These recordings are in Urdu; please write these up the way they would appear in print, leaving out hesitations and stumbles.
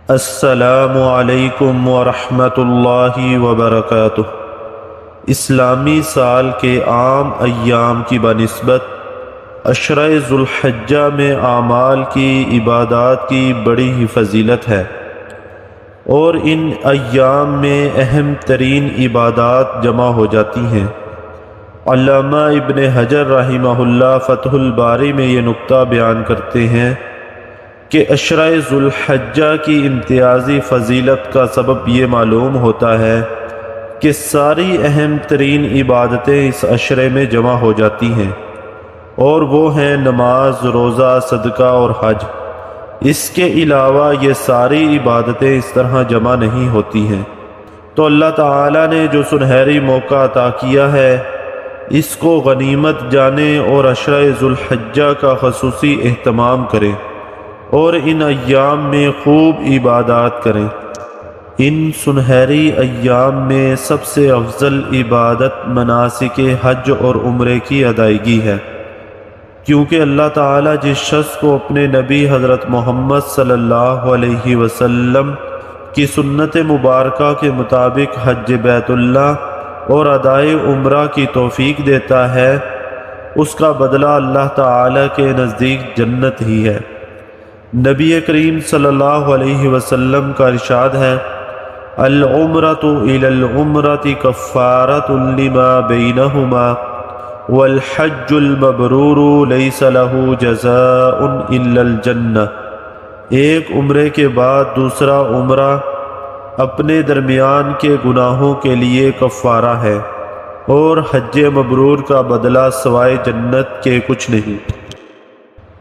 السلام علیکم ورحمۃ اللہ وبرکاتہ۔ اسلامی سال کے عام ایام کی بنسبت عشرہ ذو الحجہ میں اعمال کی عبادات کی بڑی ہی فضیلت ہے، اور ان ایام میں اہم ترین عبادات جمع ہو جاتی ہیں۔ علامہ ابن حجر رحمہ اللہ فتح الباری میں یہ نکتہ بیان کرتے ہیں کہ عشرہ ذو الحجہ کی امتیازی فضیلت کا سبب یہ معلوم ہوتا ہے کہ ساری اہم ترین عبادتیں اس عشرے میں جمع ہو جاتی ہیں، اور وہ ہیں نماز، روزہ، صدقہ اور حج۔ اس کے علاوہ یہ ساری عبادتیں اس طرح جمع نہیں ہوتی ہیں، تو اللہ تعالیٰ نے جو سنہری موقع عطا کیا ہے اس کو غنیمت جانیں اور عشرہ ذو الحجہ کا خصوصی اہتمام کریں اور ان ایام میں خوب عبادات کریں۔ ان سنہری ایام میں سب سے افضل عبادت مناسک حج اور عمرے کی ادائیگی ہے، کیونکہ اللہ تعالیٰ جس شخص کو اپنے نبی حضرت محمد صلی اللہ علیہ وسلم کی سنت مبارکہ کے مطابق حج بیت اللہ اور ادائے عمرہ کی توفیق دیتا ہے، اس کا بدلہ اللہ تعالیٰ کے نزدیک جنت ہی ہے۔ نبی کریم صلی اللہ علیہ وسلم کا ارشاد ہے، العمرۃ الی العمرۃ کفارۃ لما بینہما والحج المبرور لیس لہ جزاء الا الجنہ۔ ایک عمرے کے بعد دوسرا عمرہ اپنے درمیان کے گناہوں کے لیے کفارہ ہے، اور حج مبرور کا بدلہ سوائے جنت کے کچھ نہیں۔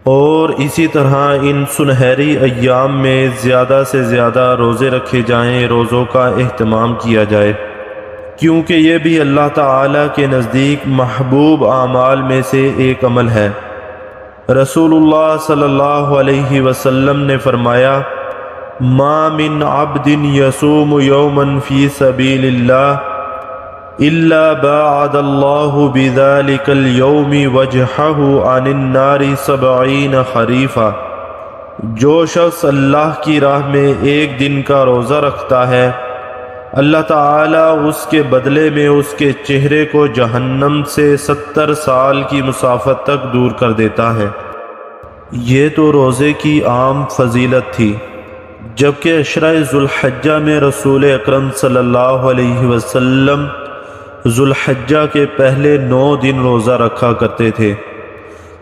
اور اسی طرح ان سنہری ایام میں زیادہ سے زیادہ روزے رکھے جائیں، روزوں کا اہتمام کیا جائے، کیونکہ یہ بھی اللہ تعالیٰ کے نزدیک محبوب اعمال میں سے ایک عمل ہے۔ رسول اللہ صلی اللہ علیہ وسلم نے فرمایا، ما من عبد یصوم یوما فی سبیل اللہ الا باعد اللہ بذلک اليوم وجہہ عن النار 70 خریفا۔ جو شخص اللہ کی راہ میں ایک دن کا روزہ رکھتا ہے، اللہ تعالیٰ اس کے بدلے میں اس کے چہرے کو جہنم سے 70 سال کی مسافت تک دور کر دیتا ہے۔ یہ تو روزے کی عام فضیلت تھی، جبکہ عشرہ ذو الحجہ میں رسول اکرم صلی اللہ علیہ وسلم ذو الحجہ کے پہلے 9 دن روزہ رکھا کرتے تھے،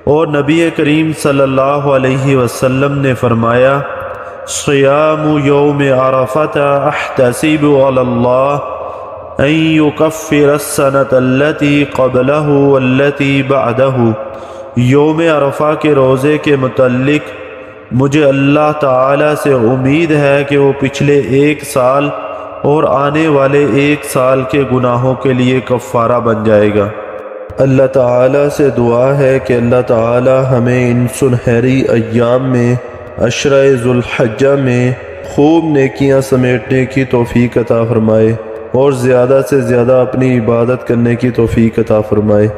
اور نبی کریم صلی اللہ علیہ وسلم نے فرمایا، صیام یوم عرفۃ احتسب علی اللہ ان یکفر السنۃ التی قبلہ والتی بعدہ۔ یوم عرفہ کے روزے کے متعلق مجھے اللہ تعالیٰ سے امید ہے کہ وہ پچھلے 1 سال اور آنے والے 1 سال کے گناہوں کے لیے کفارہ بن جائے گا۔ اللہ تعالیٰ سے دعا ہے کہ اللہ تعالیٰ ہمیں ان سنہری ایام میں عشرہ ذو الحجہ میں خوب نیکیاں سمیٹنے کی توفیق عطا فرمائے، اور زیادہ سے زیادہ اپنی عبادت کرنے کی توفیق عطا فرمائے۔